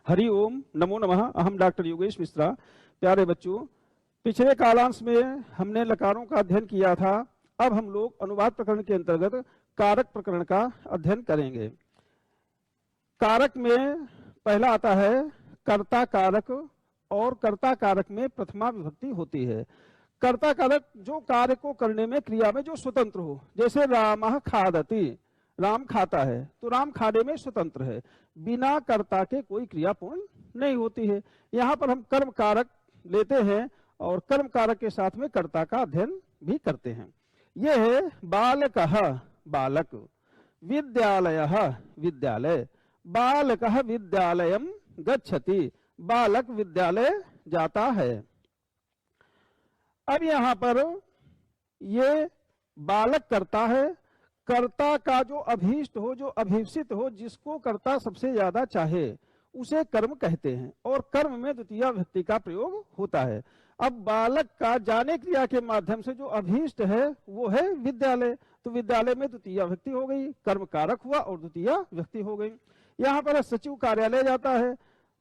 हरि ओम, नमो नमः। अहम डॉक्टर योगेश मिश्रा। प्यारे बच्चों, पिछले कालांश में हमने लकारों का अध्ययन किया था। अब हम लोग अनुवाद प्रकरण के अंतर्गत कारक प्रकरण का अध्ययन करेंगे। कारक में पहला आता है कर्ता कारक, और कर्ता कारक में प्रथमा विभक्ति होती है। कर्ता कारक जो कार्य को करने में, क्रिया में जो स्वतंत्र हो, जैसे रामः खादति, राम खाता है, तो राम खाने में स्वतंत्र है, बिना कर्ता के कोई क्रिया पूर्ण नहीं होती है। यहाँ पर हम कर्म कारक लेते हैं और कर्म कारक के साथ में कर्ता का अध्ययन भी करते हैं। यह है बालकः, बालक, विद्यालयः, विद्यालय, बालकः विद्यालयं गच्छति, बालक विद्यालय जाता है। अब यहाँ पर ये बालक करता है, कर्ता का जो अभीष्ट हो, जो अभीप्सित हो, जिसको कर्ता सबसे ज्यादा चाहे, उसे कर्म कहते हैं, और कर्म में द्वितीय विभक्ति का प्रयोग होता है। अब बालक का जाने क्रिया के माध्यम से जो अभीष्ट है वो है विद्यालय, तो विद्यालय में द्वितीय विभक्ति हो गई, कर्म कारक हुआ और द्वितीय विभक्ति हो गई। यहाँ पर सचिव कार्यालय जाता है,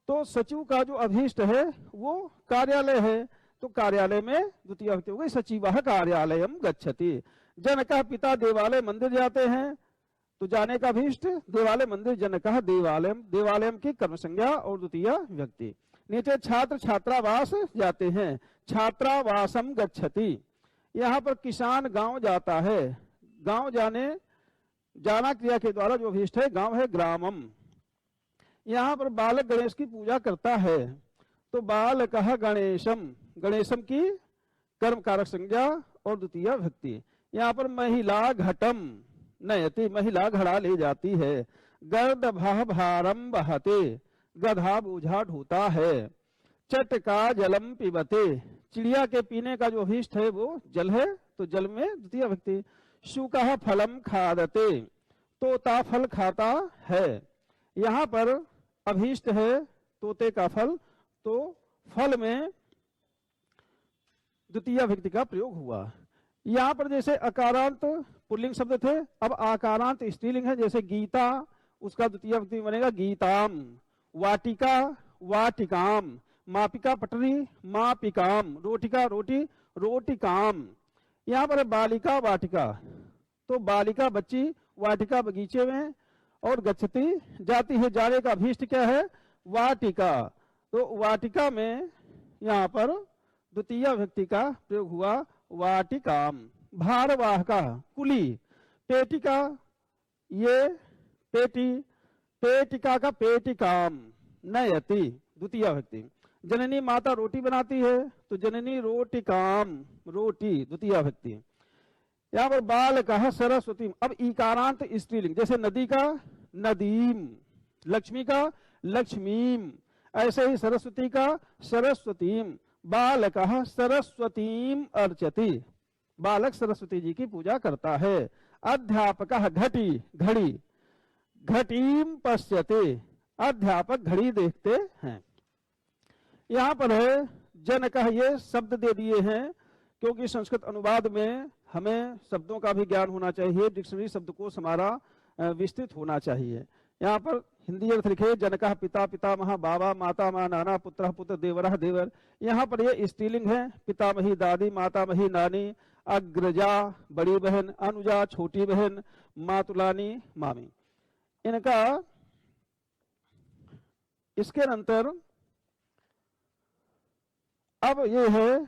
तो सचिव का जो अभीष्ट है वो कार्यालय है, तो कार्यालय में द्वितीय विभक्ति हो गई, सचिवः कार्यालयं गच्छति। जनकः पिता देवालय मंदिर जाते हैं, तो जाने का अभीष्ट देवालय मंदिर, जनकः देवालयम, देवालयम की कर्म संज्ञा और द्वितीय विभक्ति। नीचे छात्र छात्रावास जाते हैं, छात्रावासम गच्छति। यहाँ पर किसान गांव जाता है, गांव जाना क्रिया के द्वारा जो अभीष्ट है गांव है, ग्रामम। यहाँ पर बालक गणेश की पूजा करता है, तो बालकः गणेशम, गणेशम की कर्म कारक संज्ञा और द्वितीय विभक्ति। यहाँ पर महिला घटम नयति, महिला घड़ा ले जाती है। गर्दभः भारम वहते, गधा बोझा ढोता है। चटका जलम पिबते, चिड़िया के पीने का जो अभीष्ट है वो जल है, तो जल में द्वितीय विभक्ति। शुकः फलम खादते, तोता फल खाता है। यहाँ पर अभीष्ट है तोते का फल, तो फल में द्वितीय विभक्ति का प्रयोग हुआ। यहाँ पर जैसे अकारांत पुल्लिंग शब्द थे, अब आकारांत स्त्रीलिंग है, जैसे गीता, उसका द्वितीय विभक्ति बनेगा गीताम। वाटिका, वाटिकाम। मापिका पटरी, मापिकाम। रोटिका, रोटी, रोटिकाम। यहाँ पर बालिका वाटिका, तो बालिका बच्ची, वाटिका बगीचे में, और गच्छति जाती है, जाने का अभीष्ट क्या है, वाटिका, तो वाटिका में यहाँ पर द्वितीय विभक्ति का प्रयोग हुआ, वाटिकाम। भारवाहका, कुली। पेटिका, ये पेटी, पेटिका का पेटिकाम। नयति, द्वितीय विभक्ति। जननी माता रोटी बनाती है, तो जननी रोटिकाम, रोटी, द्वितीय विभक्ति। यहाँ पर बालकः सरस्वती, अब इकारांत स्त्रीलिंग, जैसे नदी का नदीम, लक्ष्मी का लक्ष्मीम, ऐसे ही सरस्वती का सरस्वतीम। बालकः सरस्वतीम अर्चति, बालक सरस्वती जी की पूजा करता है। अध्यापकः घटी, घड़ी, घटीम पश्यते, अध्यापक घड़ी देखते हैं। यहाँ पर है जनकः, ये शब्द दे दिए हैं क्योंकि संस्कृत अनुवाद में हमें शब्दों का भी ज्ञान होना चाहिए, डिक्शनरी शब्द को हमारा विस्तृत होना चाहिए। यहाँ पर हिंदी अर्थ लिखे, जनकः पिता, पितामह, बाबा, माता, माँ, नाना, पुत्र, पुत्र, देवरः, देवर। यहाँ पर ये स्त्रीलिंग है, पितामही दादी, मातामही नानी, अग्रजा बड़ी बहन, अनुजा छोटी बहन, मातुलानी मामी। इनका इसके अंतर अब ये है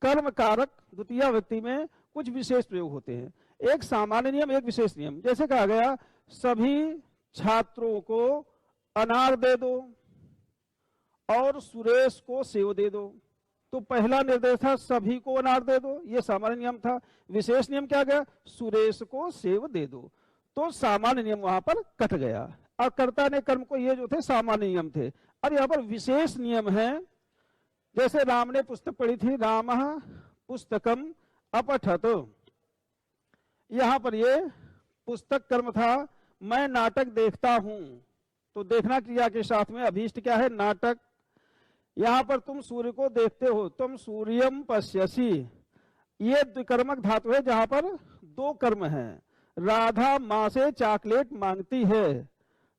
कर्म कारक द्वितीय विभक्ति में कुछ विशेष प्रयोग होते हैं। एक सामान्य नियम, एक विशेष नियम। जैसे कहा गया सभी छात्रों को अनार दे दो और सुरेश को सेव दे दो, तो पहला निर्देश था सभी को अनार दे दो, ये सामान्य नियम था। विशेष नियम क्या गया, सुरेश को सेव दे दो, तो सामान्य नियम वहां पर कट गया और कर्ता ने कर्म को, ये जो थे सामान्य नियम थे। अब यहाँ पर विशेष नियम है, जैसे राम ने पुस्तक पढ़ी थी, रामः पुस्तकम अपठत, यहाँ पर ये पुस्तक कर्म था। मैं नाटक देखता हूं, तो देखना क्रिया के साथ में अभीष्ट क्या है, नाटक। यहाँ पर तुम सूर्य को देखते हो, तुम सूर्यम पश्यसि, ये द्विकर्मक धातु है जहां पर दो कर्म हैं। राधा माँ से चॉकलेट मांगती है,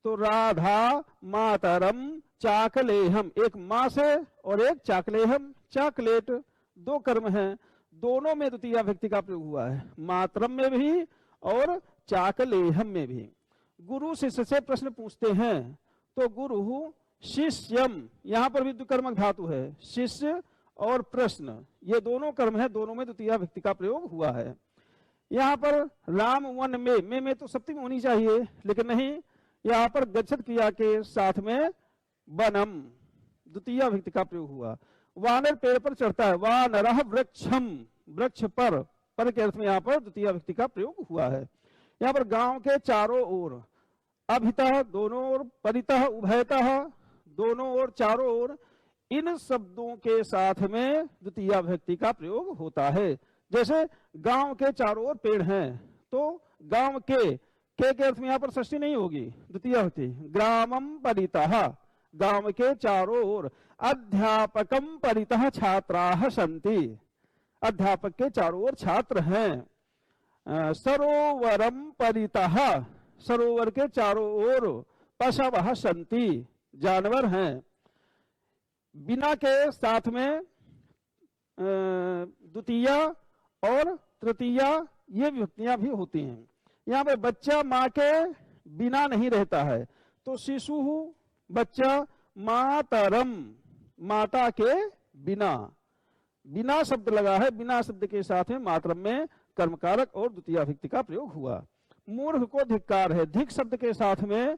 तो राधा मातरम चाकलेहम, एक माँ से और एक चाकलेहम, चॉकलेट, दो कर्म हैं, दोनों में द्वितीय व्यक्ति का प्रयोग हुआ है, मातरम में भी और चाकलेहम में भी। गुरु शिष्य से प्रश्न पूछते हैं, तो गुरु शिष्यम, यहाँ पर भी द्विकर्मक धातु है, शिष्य और प्रश्न ये दोनों कर्म है, दोनों में द्वितीय व्यक्ति का प्रयोग हुआ है। यहाँ पर राम वन में तो सप्तमी होनी चाहिए, लेकिन नहीं, यहाँ पर गच्छत क्रिया के साथ में वनम द्वितीय व्यक्ति का प्रयोग हुआ। वानर पेड़ पर चढ़ता है, वानरः वृक्षम, वृक्ष पर के अर्थ में यहाँ पर द्वितीय व्यक्ति का प्रयोग हुआ है। यहाँ पर गांव के चारों ओर, अभितः दोनों ओर, परितः उभयतः दोनों ओर, चारों ओर, इन शब्दों के साथ में द्वितीय व्यक्ति का प्रयोग होता है। जैसे गांव के चारों ओर पेड़ हैं, तो गांव के अर्थ में यहाँ पर षष्ठी नहीं होगी, द्वितीय व्यक्ति। ग्रामम परितः, गांव के चारों ओर। अध्यापकम परितः छात्राः सन्ति, अध्यापक के चारों ओर छात्र हैं। सरोवरम परितः, सरोवर के चारों ओर पशवः सन्ति, जानवर हैं। बिना के साथ में द्वितीय और तृतीय ये विभक्तियां भी होती हैं। यहाँ पे बच्चा माँ के बिना नहीं रहता है, तो शिशु बच्चा, मातरम माता के बिना, बिना शब्द लगा है, बिना शब्द के साथ में मातरम में कर्मकारक और द्वितीय व्यक्ति का प्रयोग हुआ। मूर्ख को धिक्कार है, धिक शब्द के साथ में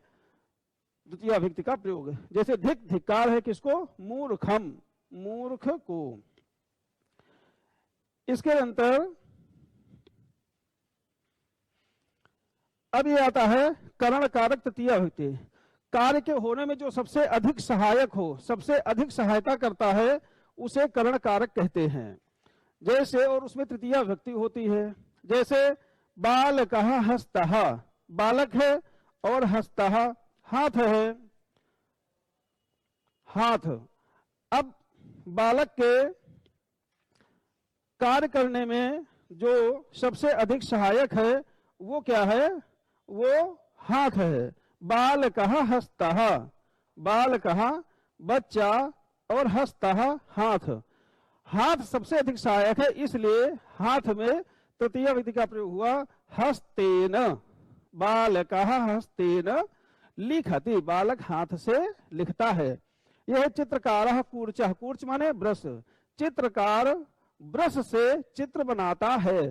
द्वितीय व्यक्ति का प्रयोग है। जैसे धिक्कार है किसको, मूर्खम, मूर्ख को। इसके अंतर अब ये आता है करण कारक तृतीय व्यक्ति। कार्य के होने में जो सबसे अधिक सहायक हो, सबसे अधिक सहायता करता है, उसे करण कारक कहते हैं। जैसे, और उसमें तृतीय व्यक्ति होती है। जैसे बालकः हस्तः, बालक है और हस्तः हाथ है, हाथ। अब बालक के कार्य करने में जो सबसे अधिक सहायक है वो क्या है, वो हाथ है। बालकः हस्तः, बालकः बच्चा और हस्तः हाथ, हाथ सबसे अधिक सहायक है, इसलिए हाथ में तृतीय व्यक्ति का प्रयोग हुआ। हस्तेन, बालकः हस्तेन लिखति, बालक हाथ से लिखता है। यह चित्रकारः कूर्चः, कूर्च माने ब्रश, चित्रकार ब्रश से चित्र बनाता है।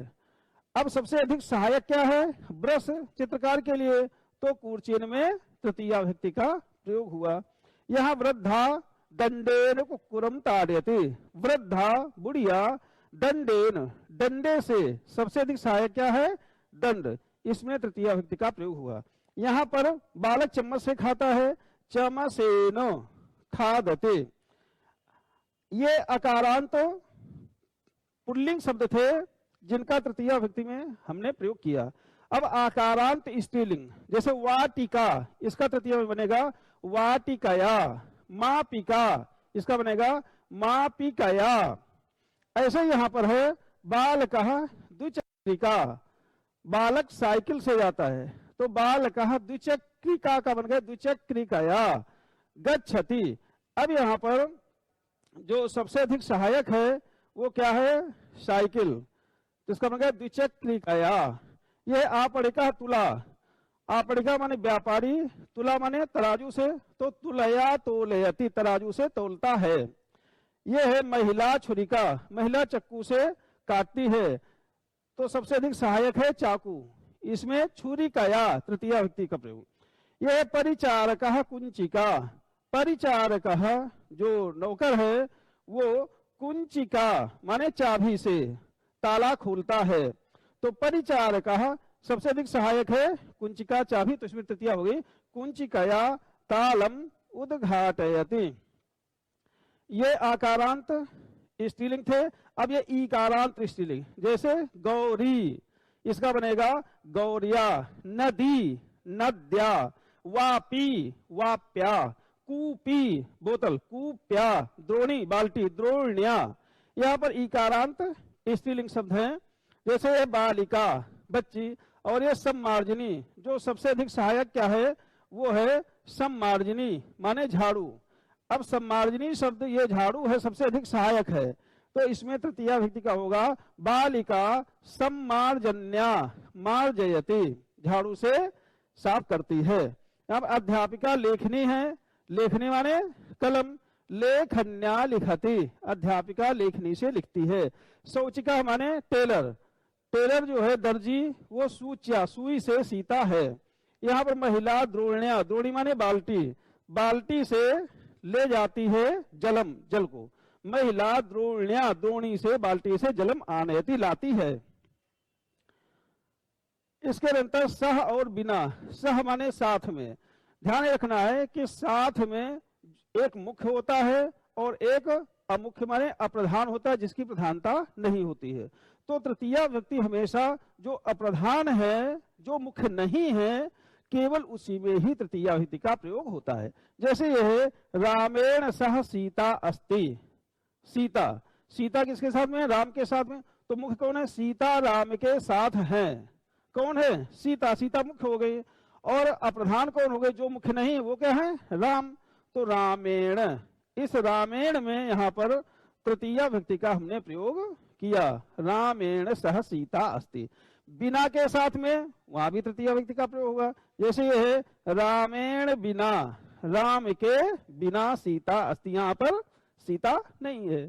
अब सबसे अधिक सहायक क्या है, ब्रश चित्रकार के लिए, तो कूर्चेन में तृतीय व्यक्ति का प्रयोग हुआ। यहाँ वृद्धा दंडेन कुक्कुरम ताड़यति, वृद्धा बुढ़िया दंडेन, डंडे से, सबसे अधिक सहायक क्या है, दंड, इसमें तृतीय व्यक्ति का प्रयोग हुआ। यहाँ पर बालक चम्मच से खाता है, चमसेन खादते। ये अकारांत पुल्लिंग शब्द थे जिनका तृतीय व्यक्ति में हमने प्रयोग किया। अब आकारांत स्त्रीलिंग, जैसे वाटिका, इसका तृतीय में बनेगा वाटिकया। मापिका, इसका बनेगा मापिकया। ऐसे यहाँ पर है बालकः द्विचक्रिका, बालक साइकिल से जाता है, तो बालकः द्विचक्रिका का बन गया द्विचक्रिकया। गच्छति, अब यहाँ पर जो सबसे अधिक सहायक है वो क्या है, साइकिल, तो इसका बन गया द्विचक्रिकया। यह आपड़िका तुला, आपड़िका माने व्यापारी, तुला माने तराजू से, तो तुलया तोलयति, तराजू से तोलता है। यह है महिला छुरिका, महिला चक्कू से काटती है, तो सबसे अधिक सहायक है चाकू, इसमें छुरिकया तृतीय व्यक्ति का प्रयोग। यह परिचारकः कुंचिका, परिचारकः जो नौकर है वो कुंचिका माने चाबी से ताला खोलता है, तो परिचारकः सबसे अधिक सहायक है, कुंचिका चाबी, तो इसमें तृतीया हो गई कुंचिकया तालम उद्घाटयति। ये आकारांत स्त्रीलिंग थे। अब ये ईकारांत स्त्रीलिंग, जैसे गौरी, इसका बनेगा गौरिया। नदी, नद्या। वापी, वाप्या। कूपी, बोतल, कूप्या। द्रोणी, बाल्टी, द्रोण्या। यहाँ पर ईकारांत स्त्रीलिंग शब्द हैं, जैसे बालिका, बच्ची। और ये सम्मार्जनी, जो सबसे अधिक सहायक क्या है, वो है सम्मार्जनी माने झाड़ू। अब सम्मार्जनी शब्द ये झाड़ू है, सबसे अधिक सहायक है, तो इसमें तृतीया विभक्ति का होगा बालिका सम्मार्जन्या मार्जयति, झाड़ू से साफ करती है। अब अध्यापिका लेखनी है, लेखनी माने कलम, लेखन्या लिखती, अध्यापिका लेखनी से लिखती है। शौचिका माने टेलर, टेलर जो है दर्जी, वो सूच्या सुई से सीता है। यहाँ पर महिला द्रोण्या, द्रोणी माने बाल्टी, बाल्टी से ले जाती है जलम, जल को, महिला द्रोण्या द्रोणी से बाल्टी से जलम आनयति लाती है। इसके अंतर सह और बिना, सह माने साथ में, ध्यान रखना है कि साथ में एक मुख्य होता है और एक अमुख्य माने अप्रधान होता है, जिसकी प्रधानता नहीं होती है। तो तृतीया व्यक्ति हमेशा जो अप्रधान है, जो मुख्य नहीं है, केवल उसी में ही तृतीया व्यक्ति का प्रयोग होता है। जैसे यह रामेण सह सीता अस्ति, सीता, सीता किसके साथ में है, राम के साथ में, तो मुख्य कौन है, सीता राम के साथ है, कौन है, सीता, सीता मुख्य हो गई, और अप्रधान कौन हो गए, जो मुख्य नहीं, वो क्या है, राम। तो रामेण, इस रामेण में यहाँ पर तृतीया व्यक्ति का हमने प्रयोग किया, रामेण सह सीता अस्ति। बिना के साथ में वहां भी तृतीया व्यक्ति का प्रयोग होगा, जैसे ये है रामेण बिना, राम के बिना सीता अस्ति, यहाँ पर सीता नहीं है।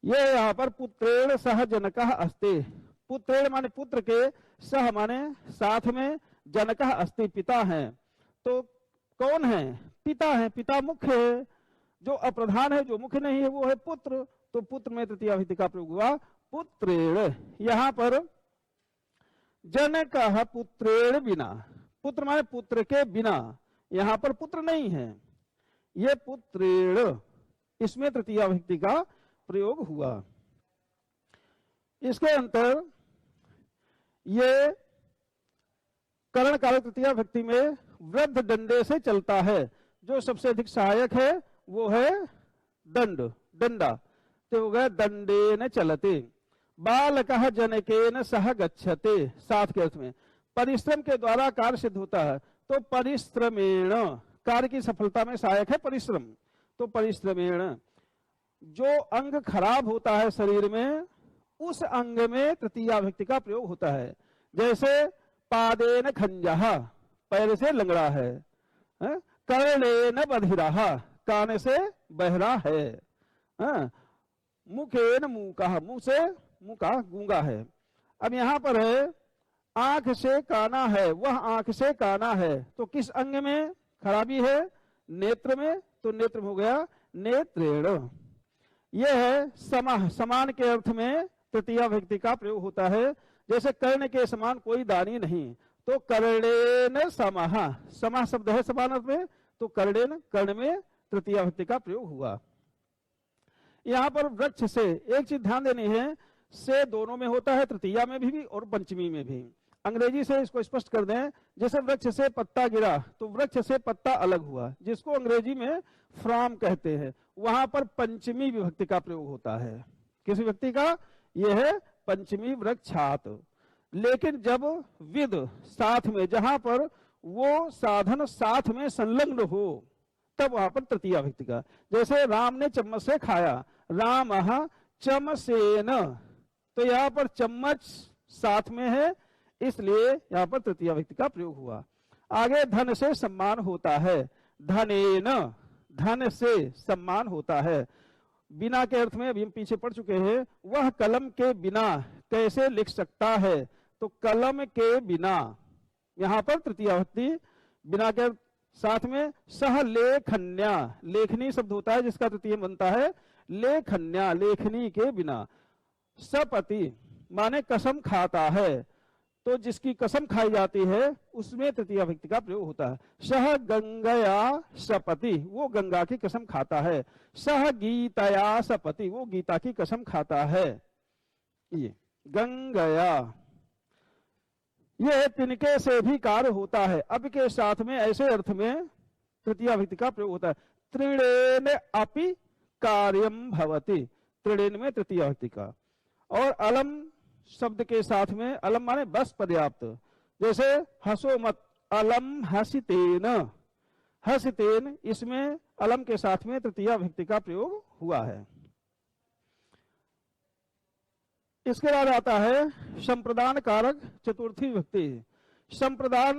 ये यहाँ पर पुत्रेण सह जनकः अस्ति, पुत्रेण माने पुत्र के, सह माने साथ में, जनकः अस्ति पिता है, तो कौन है, पिता है, पिता मुख्य है, जो अप्रधान है, जो मुख्य नहीं है, वो है पुत्र, तो पुत्र में तृतीया विभक्ति का प्रयोग हुआ पुत्रेण। यहाँ पर जनकः पुत्रेण बिना, पुत्र माने पुत्र के बिना, यहाँ पर पुत्र नहीं है, ये पुत्रेण, इसमें तृतीया विभक्ति का प्रयोग हुआ। इसके अंतर ये करण कारक तृतीया विभक्ति में वृद्ध दंडे से चलता है, जो सबसे अधिक सहायक है वो है दंड, डंडा, तो हो गया दंडेन चलते। बालकः जनकेन सह गच्छते, साथ के अर्थ में, परिश्रम के द्वारा कार्य सिद्ध होता है, तो परिश्रमेण, कार्य की सफलता में सहायक है परिश्रम, तो परिश्रमेण। जो अंग खराब होता है शरीर में, उस अंग में तृतीया विभक्ति का प्रयोग होता है। जैसे पादेन खंजः, पैर से लंगड़ा है, कर्णेन बधिरः, कान से बहरा है, मुखेन मूकः, मुंह से मुका गूंगा है। अब यहाँ पर है आंख से काना है, वह आंख से काना है, तो किस अंग में खराबी है, नेत्र में, तो नेत्र हो गया नेत्रेण। यह है समः, समान के अर्थ में तृतीया विभक्ति का प्रयोग होता है। जैसे कर्ण के समान कोई दानी नहीं, तो कर्णेन समः, समः शब्द है समान अर्थ में, तो कर्णेन, कर्ण में तृतीया विभक्ति का प्रयोग हुआ। यहाँ पर वृक्ष से एक चीज ध्यान देनी है, से दोनों में होता है, तृतीया में भी और पंचमी में भी। अंग्रेजी से इसको स्पष्ट कर दें, जैसे वृक्ष से पत्ता गिरा, तो वृक्ष से पत्ता अलग हुआ, जिसको अंग्रेजी में फ्रॉम कहते हैं, वहां पर पंचमी विभक्ति का प्रयोग होता है। किस विभक्ति का, यह है पंचमी वृक्षात। लेकिन जब विद साथ में, जहां पर वो साधन साथ में संलग्न हो, तब वहां पर तृतीया विभक्ति का। जैसे राम ने चम्मच से खाया, रामः चमसेन, तो यहाँ पर चम्मच साथ में है, इसलिए यहाँ पर तृतीया विभक्ति का प्रयोग हुआ। आगे धन से सम्मान होता है, धनेन, धन से सम्मान होता है। बिना के अर्थ में अभी हम पीछे पढ़ चुके हैं, वह कलम के बिना कैसे लिख सकता है, तो कलम के बिना, यहाँ पर तृतीया विभक्ति बिना के साथ में। सह लेखन्या, लेखनी शब्द होता है जिसका तृतीय बनता है लेखन्या, लेखनी के बिना। सपति माने कसम खाता है, तो जिसकी कसम खाई जाती है उसमें तृतीया विभक्ति का प्रयोग होता है। सह गंगया सपति, वो गंगा की कसम खाता है। सह गीतया सपति, वो गीता की कसम खाता है। ये गंगया, ये तिनके से भी कार्य होता है, अब के साथ में ऐसे अर्थ में तृतीया विभक्ति का प्रयोग होता है। त्रिणेन अपि कार्यम भवति, त्रिणेन में तृतीया विभक्ति का। और अलम शब्द के साथ में, अलम माने बस पर्याप्त, जैसे हसो मत, अलम हसितेन, हसितेन, इसमें अलम के साथ में तृतीया विभक्ति का प्रयोग हुआ है। इसके बाद आता है संप्रदान कारक चतुर्थी विभक्ति। संप्रदान,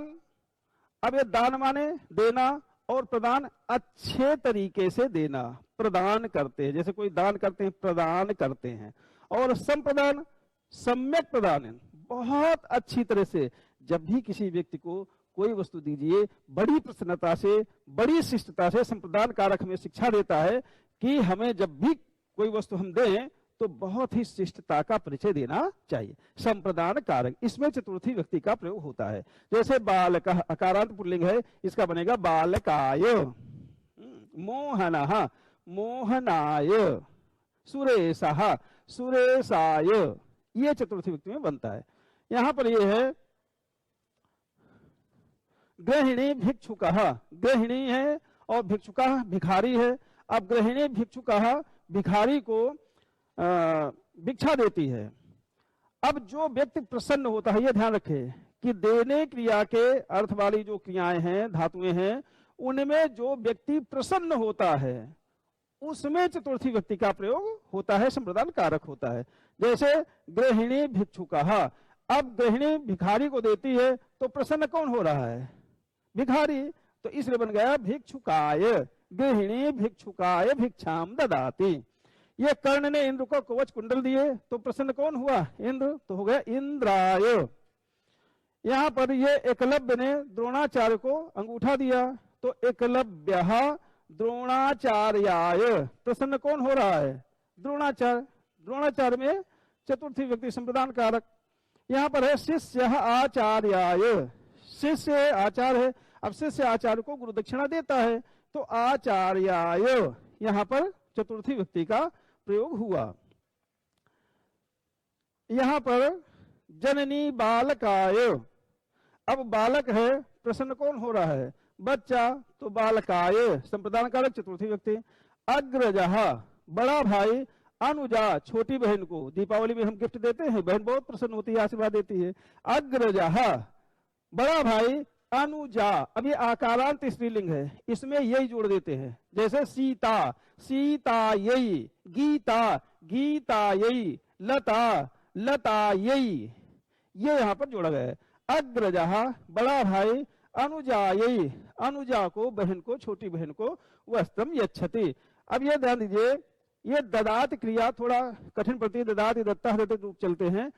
अब ये दान माने देना, और प्रदान अच्छे तरीके से देना, प्रदान करते हैं, जैसे कोई दान करते हैं प्रदान करते हैं। और संप्रदान सम्यक प्रदान, बहुत अच्छी तरह से। जब भी किसी व्यक्ति को कोई वस्तु दीजिए, बड़ी प्रसन्नता से, बड़ी शिष्टता से। संप्रदान कारक हमें शिक्षा देता है कि हमें जब भी कोई वस्तु हम दें तो बहुत ही शिष्टता का परिचय देना चाहिए। संप्रदान कारक, इसमें चतुर्थी व्यक्ति का प्रयोग होता है। जैसे बालक, अकारांत पुल्लिंग है, इसका बनेगा बालकाय। मोहनः, मोहनाय। सुरेशः, सुरेशाय, ये चतुर्थी व्यक्ति में बनता है। यहां पर ये है गृहिणी भिक्षुकः, गृहिणी है और भिक्षुकः भिखारी है। अब गृहिणी भिक्षुकः भिखारी को भिक्षा देती है। अब जो व्यक्ति प्रसन्न होता है, ये ध्यान रखे कि देने क्रिया के अर्थ वाली जो क्रियाएं हैं, धातुएं हैं, उनमें जो व्यक्ति प्रसन्न होता है उसमें चतुर्थी व्यक्ति का प्रयोग होता है, संप्रदान कारक होता है। जैसे गृहिणी भिक्षुकः, अब गृहिणी भिखारी को देती है तो प्रसन्न कौन हो रहा है? भिखारी। तो इसलिए बन गया भिक्षुकाय, गृहिणी भिक्षुकाय भिक्षाम ददाति। ये कर्ण ने इंद्र को कवच कुंडल दिए तो प्रसन्न कौन हुआ? इंद्र। तो हो गया इंद्राय। यहां पर ये एकलव्य ने द्रोणाचार्य को अंगूठा दिया तो एकलव्यः द्रोणाचार्याय, प्रसन्न कौन हो रहा है? द्रोणाचार्य। द्रोणाचार्य में चतुर्थी व्यक्ति संप्रदान कारक। यहां पर है शिष्य आचार्याय, शिष्य आचार्य है। अब शिष्य आचार्य को गुरु दक्षिणा देता है तो आचार्याय, यहां पर चतुर्थी व्यक्ति का प्रयोग हुआ। यहां पर जननी बालकाय, अब बालक है, प्रसन्न कौन हो रहा है? बच्चा। तो बालकाय संप्रदान कारक चतुर्थी व्यक्ति। अग्रजः, बड़ा भाई, अनुजा, छोटी बहन को। दीपावली में हम गिफ्ट देते हैं, बहन बहुत प्रसन्न होती है, आशीर्वाद देती है। अग्रजः बड़ा भाई, अनुजा। अब ये आकारांत स्त्रीलिंग है, इसमें यही जोड़ देते हैं। जैसे सीता, सीतायै, गीता, गीतायै, लता, लतायै, ये यहां पर जोड़ा गया है। अग्रजः बड़ा भाई, अनुजायै, अनुजा को, बहन को, छोटी बहन को वस्त्रम यच्छति। अब ये ध्यान दीजिए, ये ददात क्रिया थोड़ा कठिन पड़ती है, ददात दत्ता रूप चलते हैं,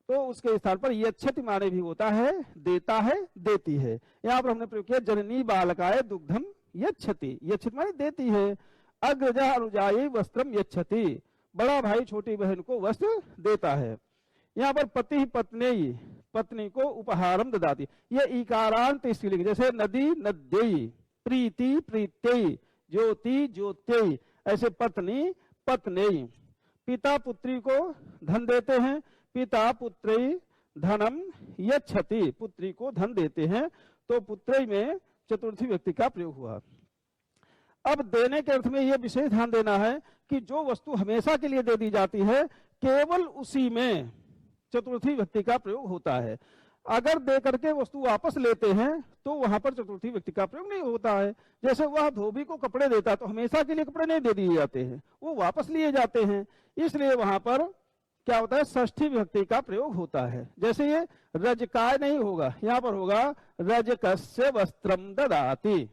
तो उसके स्थान पर यच्छति माने भी होता है, देता है, देती है। यहाँ पर हमने प्रयोग किया जननी बालकाय दुग्धम यच्छति, यच्छति माने देती है। अग्रजा अनुजायै वस्त्रम यच्छति, बड़ा भाई छोटी बहन को वस्त्र देता है। यहाँ पर पति पत्नी, पत्नी को उपहारम ददाती, ये इकारांत स्त्रीलिंग। जैसे नदी नद्यै, प्रीति प्रीत्यै, ज्योति ज्योत्यै, ऐसे पत्नी पत्नी। पिता पुत्री को धन देते हैं, पिता पुत्री धनम यच्छति, पुत्री को धन देते हैं। तो पुत्री में चतुर्थी व्यक्ति का प्रयोग हुआ। अब देने के अर्थ में यह विशेष ध्यान देना है कि जो वस्तु हमेशा के लिए दे दी जाती है, केवल उसी में चतुर्थी व्यक्ति का प्रयोग होता है। अगर दे करके वस्तु वापस लेते हैं तो वहां पर चतुर्थी व्यक्ति का प्रयोग नहीं होता है। जैसे वह धोबी को कपड़े देता तो हमेशा के लिए कपड़े नहीं दे दिए जाते हैं, वो वापस लिए जाते हैं। इसलिए वहां पर क्या होता है? षष्ठी विभक्ति का प्रयोग होता है। जैसे ये रजकाय नहीं होगा, यहां पर होगा रजकस्य वस्त्रम ददाति।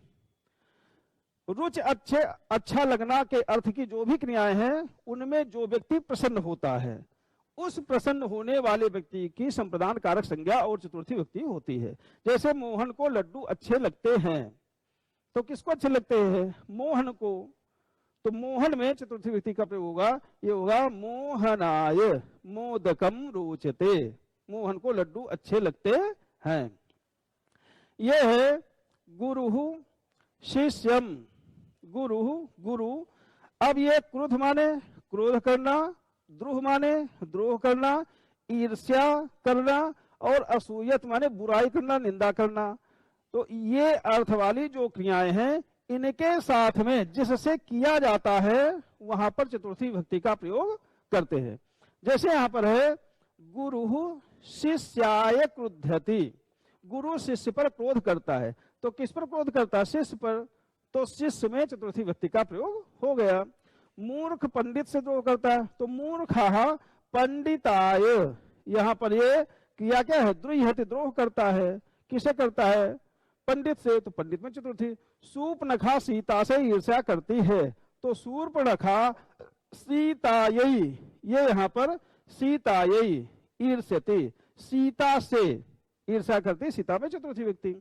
रुचि अच्छे, अच्छा लगना के अर्थ की जो भी क्रियाएं हैं, उनमें जो व्यक्ति प्रसन्न होता है, उस प्रसन्न होने वाले व्यक्ति की संप्रदान कारक संज्ञा और चतुर्थी व्यक्ति होती है। जैसे मोहन को लड्डू अच्छे लगते हैं, तो किसको अच्छे लगते हैं? मोहन को। तो मोहन में चतुर्थी व्यक्ति का प्रयोग होगा, ये होगा मोहनाय मोदकम रोचते, मोहन को लड्डू अच्छे लगते हैं। ये है गुरुहु शिष्यम, गुरुहु गुरु। अब ये क्रोध माने क्रोध करना, द्रोह माने द्रोह करना, ईर्ष्या करना, और असूयत माने बुराई करना, निंदा करना। तो ये अर्थ वाली जो क्रियाएं हैं, इनके साथ में जिससे किया जाता है वहां पर चतुर्थी विभक्ति का प्रयोग करते हैं। जैसे यहां पर है गुरुहु शिष्याय क्रुध्यति, गुरु शिष्य पर क्रोध करता है, तो किस पर क्रोध करता है? शिष्य पर, तो शिष्य में चतुर्थी विभक्ति का प्रयोग हो गया। मूर्ख पंडित से द्रोह करता है, तो मूर्खः पंडिताय, यहाँ पर ये क्रिया क्या है? द्रुह्यति, द्रोह करता है। किसे करता है? पंडित से, तो पंडित में चतुर्थी। शूर्पणखा सीता से ईर्ष्या करती है, तो शूर्पणखा सीतायै, ये यहाँ पर सीतायै ईर्ष्यति, सीता से ईर्ष्या करती, सीता में चतुर्थी व्यक्ति।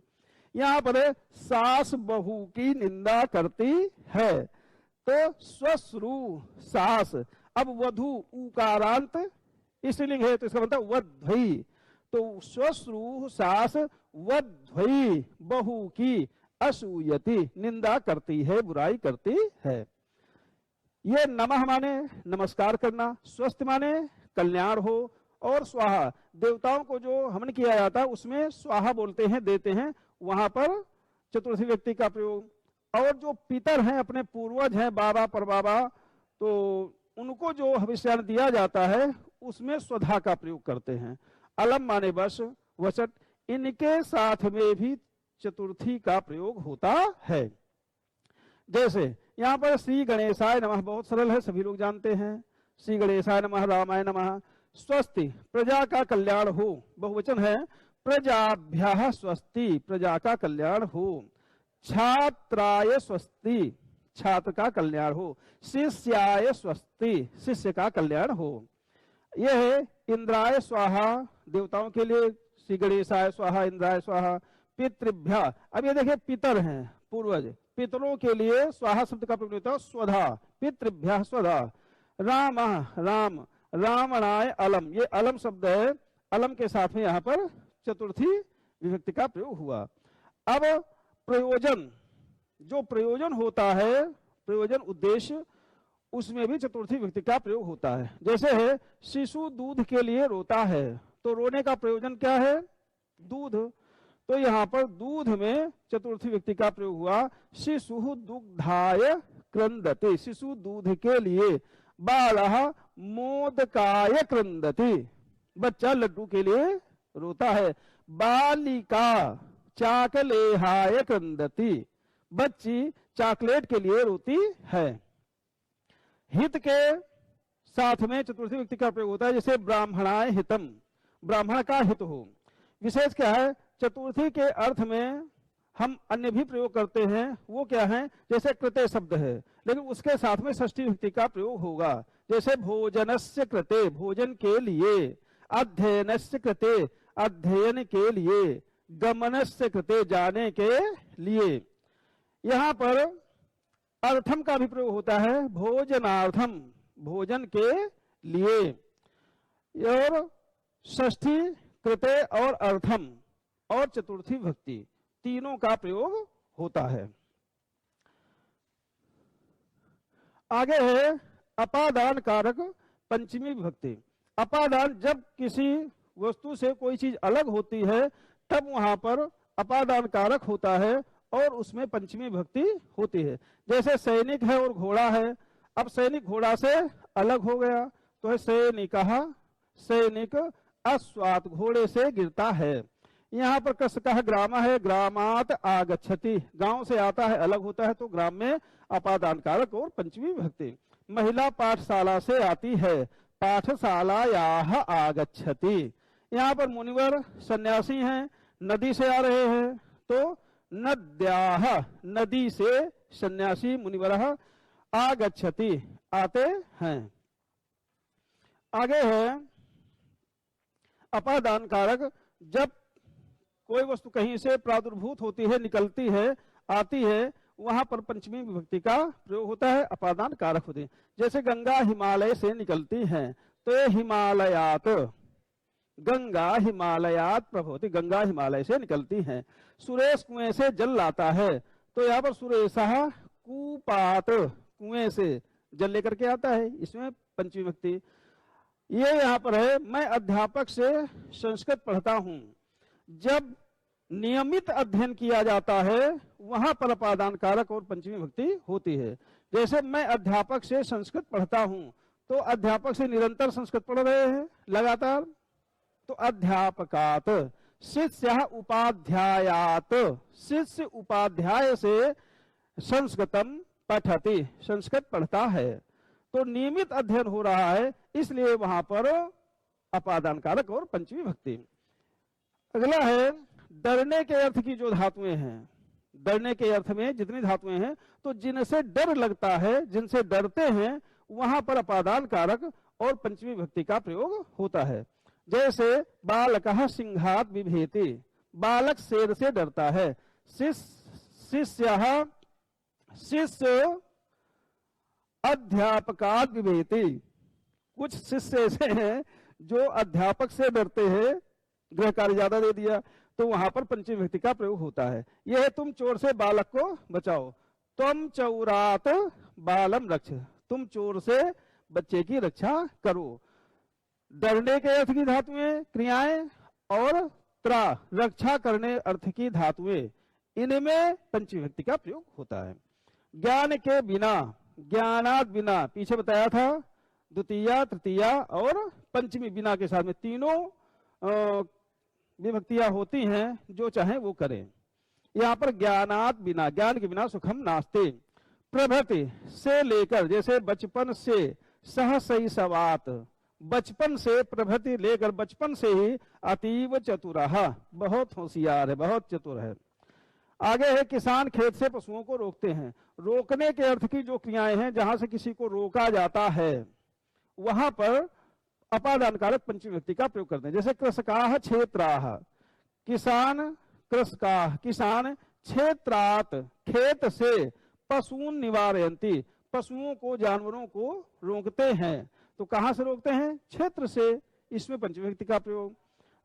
यहाँ पर सास बहू की निंदा करती है, तो स्वश्रु सास। अब वधु उकारांत स्त्रीलिंग है, तो इसका मतलब वध्वई, तो स्वश्रु सास वध्वई बहू की असूयति, निंदा करती है, बुराई करती है। ये नमः माने नमस्कार करना, स्वस्थ माने कल्याण हो, और स्वाहा देवताओं को जो हवन किया जाता है उसमें स्वाहा बोलते हैं, देते हैं, वहां पर चतुर्थी व्यक्ति का प्रयोग। और जो पितर हैं, अपने पूर्वज हैं, बाबा परबाबा, तो उनको जो हविष्यान्न दिया जाता है उसमें स्वधा का प्रयोग करते हैं। अलम माने बस, वसट, इनके साथ में भी चतुर्थी का प्रयोग होता है। जैसे यहाँ पर श्री गणेशाय नमः बहुत सरल है, सभी लोग जानते हैं। श्री गणेशाय नमः, रामाय नमः। स्वस्ति, प्रजा का कल्याण हो, बहुवचन है, प्रजाभ्यः स्वस्ति, प्रजा का कल्याण हो। छात्राय स्वस्ति, छात्र का कल्याण हो। शिष्याय स्वस्ति, शिष्य का कल्याण हो। यह है इंद्राय स्वाहा, देवताओं के लिए श्री गणेशाय स्वाहा, इंद्राय स्वाहा। पितृभ्य, अब ये देखिए पितर हैं, पूर्वज, पितरों के लिए स्वाहा शब्द का प्रयोग होता है स्वधा, पितृभ्य स्वधा। राम राम, रावणाय अलम, ये अलम शब्द है, अलम के साथ में यहाँ पर चतुर्थी विभक्ति का प्रयोग हुआ। अब प्रयोजन, जो प्रयोजन होता है, प्रयोजन उद्देश्य, उसमें भी चतुर्थी विभक्ति का प्रयोग होता है। जैसे है शिशु दूध के लिए रोता है, तो रोने का प्रयोजन क्या है? दूध, तो यहाँ पर दूध में चतुर्थी विभक्ति का प्रयोग हुआ। शिशु दुग्धाय क्रंदति, शिशु दूध के लिए। बालः मोदकाय क्रंदति, बच्चा लड्डू के लिए रोता है। बालिका चाकलेहाय क्रंदति, बच्ची चॉकलेट के लिए रोती है। हित के साथ में चतुर्थी व्यक्ति का प्रयोग होता है, जैसे ब्राह्मणाय हितम, ब्राह्मण का हित हो। विशेष क्या है? चतुर्थी के अर्थ में हम अन्य भी प्रयोग करते हैं, वो क्या है? जैसे कृते शब्द है, लेकिन उसके साथ में षष्ठी विभक्ति का प्रयोग होगा। जैसे भोजनस्य कृते, भोजन के लिए। अध्ययनस्य कृते, अध्ययन के लिए। गमनस्य कृते, जाने के लिए। यहाँ पर अर्थम का भी प्रयोग होता है, भोजनार्थम, भोजन के लिए। और षष्ठी कृते और अर्थम और चतुर्थी भक्ति, तीनों का प्रयोग होता है। आगे है अपादान कारक पंचमी विभक्ति। अपादान, जब किसी वस्तु से कोई चीज अलग होती है तब वहां पर अपादान कारक होता है और उसमें पंचमी विभक्ति होती है। जैसे सैनिक है और घोड़ा है, अब सैनिक घोड़ा से अलग हो गया तो है सैनिकः, सैनिक अश्वात्, घोड़े से गिरता है। यहाँ पर कृषकः ग्राम है, ग्रामात् आगच्छति, गांव से आता है, अलग होता है, तो ग्राम में अपादान कारक और पंचमी विभक्ति। महिला पाठशाला से आती है, पाठशालायाः आगच्छति। यहाँ पर मुनिवर सन्यासी हैं, नदी से आ रहे हैं, तो नद्याः, नदी से सन्यासी मुनिवरः आगच्छति, आते हैं। आगे है अपादान कारक, जब कोई वस्तु कहीं से प्रादुर्भूत होती है, निकलती है, आती है, वहां पर पंचमी विभक्ति का प्रयोग होता है, अपादान कारक होते हैं। जैसे गंगा हिमालय से निकलती है, तो ये हिमालयात, गंगा हिमालयात प्रभवति, गंगा हिमालय से निकलती है। सुरेश कुएं से जल लाता है, तो यहाँ पर सुरेशः कूपात, कुएं से जल लेकर के आता है, इसमें पंचमी विभक्ति। ये यहाँ पर है मैं अध्यापक से संस्कृत पढ़ता हूँ, जब नियमित अध्ययन किया जाता है वहां पर अपादान कारक और पंचमी विभक्ति होती है। जैसे मैं अध्यापक से संस्कृत पढ़ता हूं, तो अध्यापक से निरंतर संस्कृत पढ़ रहे हैं लगातार, तो अध्यापकात, शिष्य उपाध्यायात, शिष्य उपाध्याय से संस्कृतम पठति, संस्कृत पढ़ता है। तो नियमित अध्ययन हो रहा है, इसलिए वहां पर अपादान कारक और पंचमी विभक्ति। अगला है डरने के अर्थ की जो धातुएं हैं, डरने के अर्थ में जितनी धातुएं हैं, तो जिनसे डर लगता है, जिनसे डरते हैं, वहां पर अपादान कारक और पंचमी विभक्ति का प्रयोग होता है। जैसे बालकः सिंहात बिभेति, बालक शेर से डरता है। शिष्य अध्यापकात बिभेति, कुछ शिष्य ऐसे हैं जो अध्यापक से डरते हैं, गृह कार्य ज्यादा दे दिया, तो वहां पर पंचमी विभक्ति का प्रयोग होता है। यह है तुम चोर से बालक को बचाओ, तुम चौरात बालम रक्ष, तुम चोर से बच्चे की रक्षा करो। डरने के अर्थ की धातुएं क्रियाएं और त्रा रक्षा करने अर्थ की धातुएं, इनमें पंचमी विभक्ति का प्रयोग होता है। ज्ञान के बिना, ज्ञानात बिना, पीछे बताया था द्वितीया तृतीया और पंचमी बिना के साथ में तीनों विभक्तियां होती हैं, जो चाहे वो करें। यहाँ पर ज्ञानात बिना, ज्ञान के बिना सुखम नास्ते। प्रभृति से लेकर, जैसे बचपन से, सहशैशवात, बचपन से, प्रभृति लेकर बचपन से ही, अतीव चतुरः, बहुत होशियार है, बहुत चतुर है। आगे है किसान खेत से पशुओं को रोकते हैं। रोकने के अर्थ की जो क्रियाएं हैं, जहां से किसी को रोका जाता है, वहां पर अपादान कारक पंचमी विभक्ति का प्रयोग करते हैं। जैसे कृषकाः क्षेत्राः, किसान कृषकाः, किसान क्षेत्रात्, खेत से, पशून् निवारयन्ति, पशुओं को, जानवरों को रोकते हैं। तो कहां से रोकते हैं? क्षेत्र से, इसमें पंचमी विभक्ति का प्रयोग।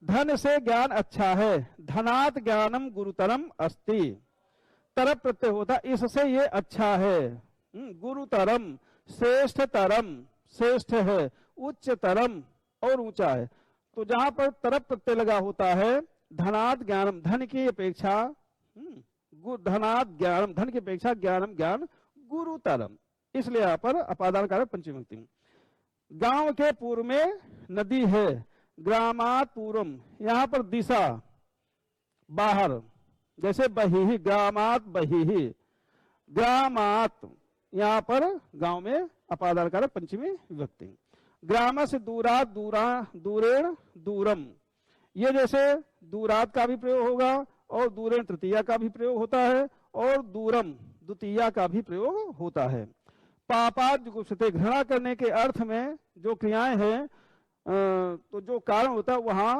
धन से ज्ञान अच्छा है, धनात् ज्ञानम गुरुतरम अस्ति, तरप प्रत्यय होता, इससे ये अच्छा है। गुरुतरम श्रेष्ठतरम, श्रेष्ठ है, उच्चतरम और ऊंचा है। तो जहां पर तरप प्रत्यय लगा होता है, धनात् ज्ञानम, धन की अपेक्षा, धनात् ज्ञानम, धन की अपेक्षा ज्ञानम, ज्ञान गुरुतरम, इसलिए यहाँ पर अपादान कारक पंचमी विभक्ति। गांव के पूर्व में नदी है, ग्रामात् पूर्वम, यहाँ पर दिशा बाहर, जैसे बहिः, ग्रामात् बहिः, ग्रामात्, यहाँ पर गांव में अपादान कारक पंचमी विभक्ति। ग्राम से दूरात, दूरेण दूरम, ये जैसे दूरात का भी प्रयोग होगा और दूरेण तृतीया का भी प्रयोग होता है और दूरम द्वितीया का भी प्रयोग होता है। पापात जुगुप्सते, घृणा करने के अर्थ में जो क्रियाएं हैं, तो जो कारण होता है वहां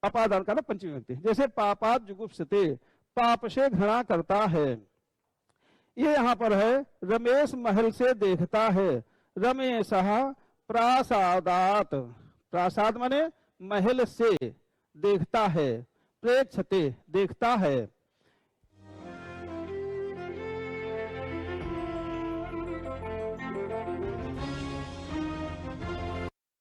अपादान कारक पंचमी विभक्ति। जैसे पापात जुगुप्सते, पाप से घृणा करता है। ये यहाँ पर है रमेश महल से देखता है, रमेशः प्रासादात, प्रासाद माने महल से देखता है, प्रेक्षते देखता है।